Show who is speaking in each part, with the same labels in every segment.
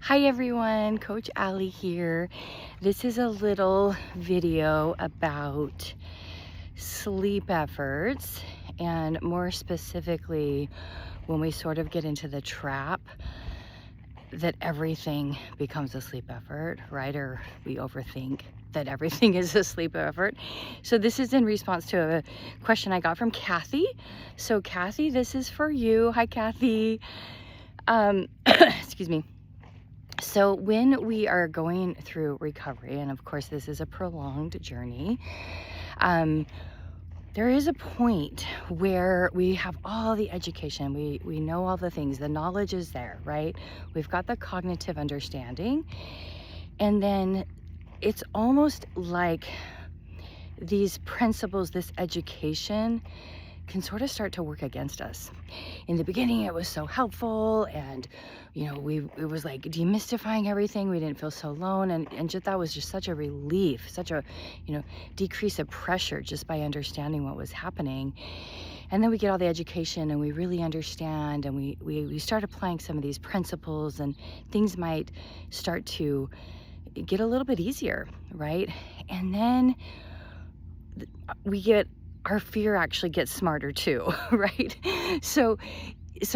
Speaker 1: Hi everyone, Coach Ali here. This is a little video about sleep efforts, and more specifically when we sort of get into the trap that everything becomes a sleep effort, right? Or we overthink that everything is a sleep effort. So this is in response to a question I got from Kathy. So Kathy, this is for you. Hi Kathy. Excuse me. So when we are going through recovery, and of course this is a prolonged journey, there is a point where we have all the education, we know all the things, the knowledge is there, right? We've got the cognitive understanding, and then it's almost like these principles, this education can sort of start to work against us. In the beginning, it was so helpful, and it was like demystifying everything. We didn't feel so alone, and just that was just such a relief, such a decrease of pressure just by understanding what was happening. And then we get all the education and we really understand, and we start applying some of these principles, and things might start to get a little bit easier, right? And then our fear actually gets smarter too, right? So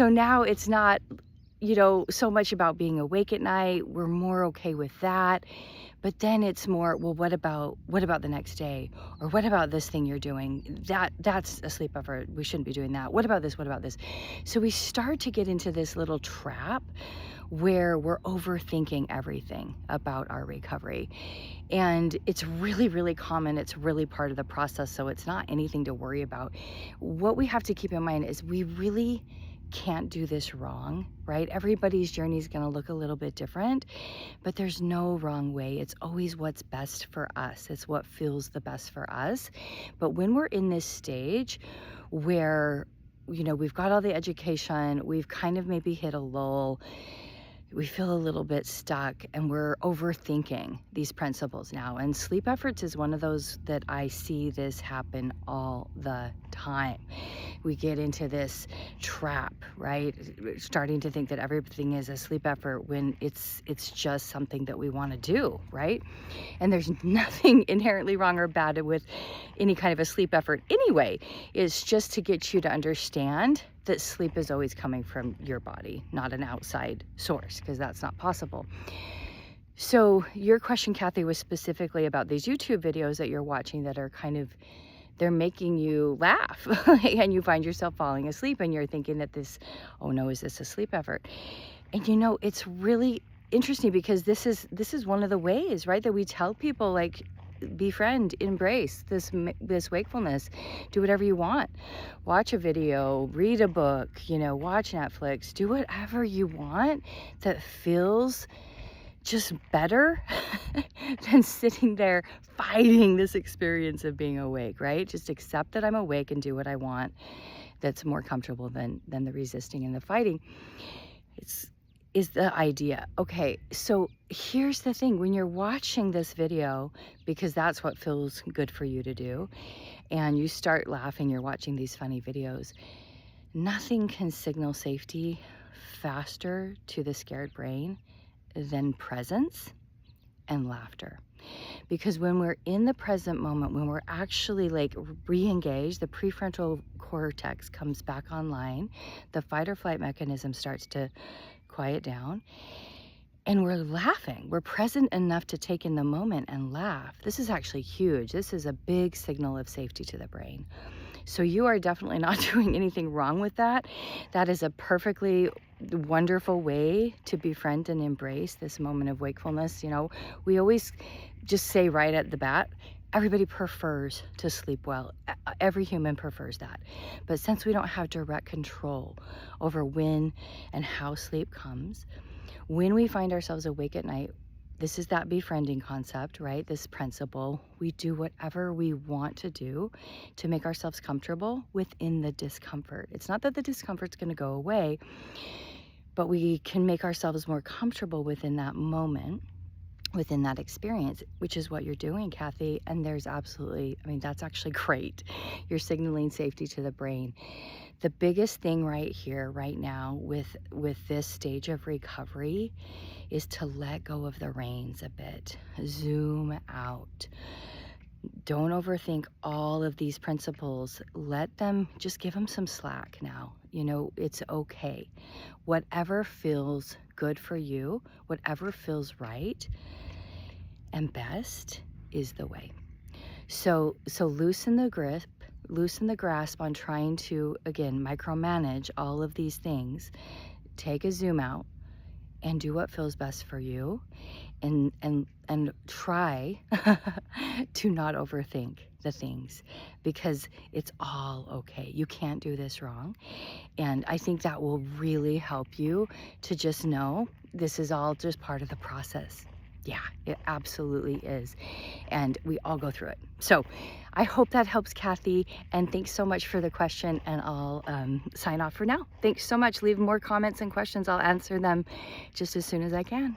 Speaker 1: now it's not, so much about being awake at night. We're more okay with that. But then it's more, well, what about the next day? Or what about this thing you're doing? That's a sleep effort. We shouldn't be doing that. What about this? What about this? So we start to get into this little trap where we're overthinking everything about our recovery. And it's really, really common. It's really part of the process. So it's not anything to worry about. What we have to keep in mind is we really can't do this wrong, right? Everybody's journey is going to look a little bit different, but there's no wrong way. It's always what's best for us. It's what feels the best for us. But when we're in this stage where, we've got all the education, we've kind of maybe hit a lull, we feel a little bit stuck, and we're overthinking these principles now. And sleep efforts is one of those that I see this happen all the time. We get into this trap, right? Starting to think that everything is a sleep effort when it's just something that we want to do, right? And there's nothing inherently wrong or bad with any kind of a sleep effort anyway. It's just to get you to understand that sleep is always coming from your body, not an outside source, because that's not possible. So your question, Kathy, was specifically about these YouTube videos that you're watching that are they're making you laugh and you find yourself falling asleep and you're thinking that oh no, is this a sleep effort? And it's really interesting because this is one of the ways, right, that we tell people, like, befriend, embrace this wakefulness, do whatever you want, watch a video, read a book, watch Netflix, do whatever you want that feels just better than sitting there fighting this experience of being awake, right? Just accept that I'm awake and do what I want that's more comfortable than the resisting and the fighting. Is the idea. Okay, so here's the thing. When you're watching this video, because that's what feels good for you to do, and you start laughing, you're watching these funny videos, nothing can signal safety faster to the scared brain than presence and laughter. Because when we're in the present moment, when we're actually like re-engaged, the prefrontal cortex comes back online, the fight or flight mechanism starts to quiet down, and we're laughing. We're present enough to take in the moment and laugh. This is actually huge. This is a big signal of safety to the brain. So you are definitely not doing anything wrong with that. That is a perfectly wonderful way to befriend and embrace this moment of wakefulness. We always just say right at the bat, everybody prefers to sleep well. Every human prefers that. But since we don't have direct control over when and how sleep comes, when we find ourselves awake at night, this is that befriending concept, right? This principle. We do whatever we want to do to make ourselves comfortable within the discomfort. It's not that the discomfort's going to go away, but we can make ourselves more comfortable within that moment within that experience, which is what you're doing, Kathy. And there's absolutely, I mean, that's actually great. You're signaling safety to the brain. The biggest thing right here, right now, with this stage of recovery is to let go of the reins a bit. Zoom out. Don't overthink all of these principles. Let them, just give them some slack now. You know, it's okay. Whatever feels good for you, whatever feels right and best is the way. So loosen the grip, loosen the grasp on trying to, again, micromanage all of these things. Take a zoom out and do what feels best for you, and try to not overthink the things, because it's all okay. You can't do this wrong. And I think that will really help you to just know this is all just part of the process. Yeah, it absolutely is. And we all go through it. So I hope that helps, Kathy. And thanks so much for the question. And I'll sign off for now. Thanks so much. Leave more comments and questions. I'll answer them just as soon as I can.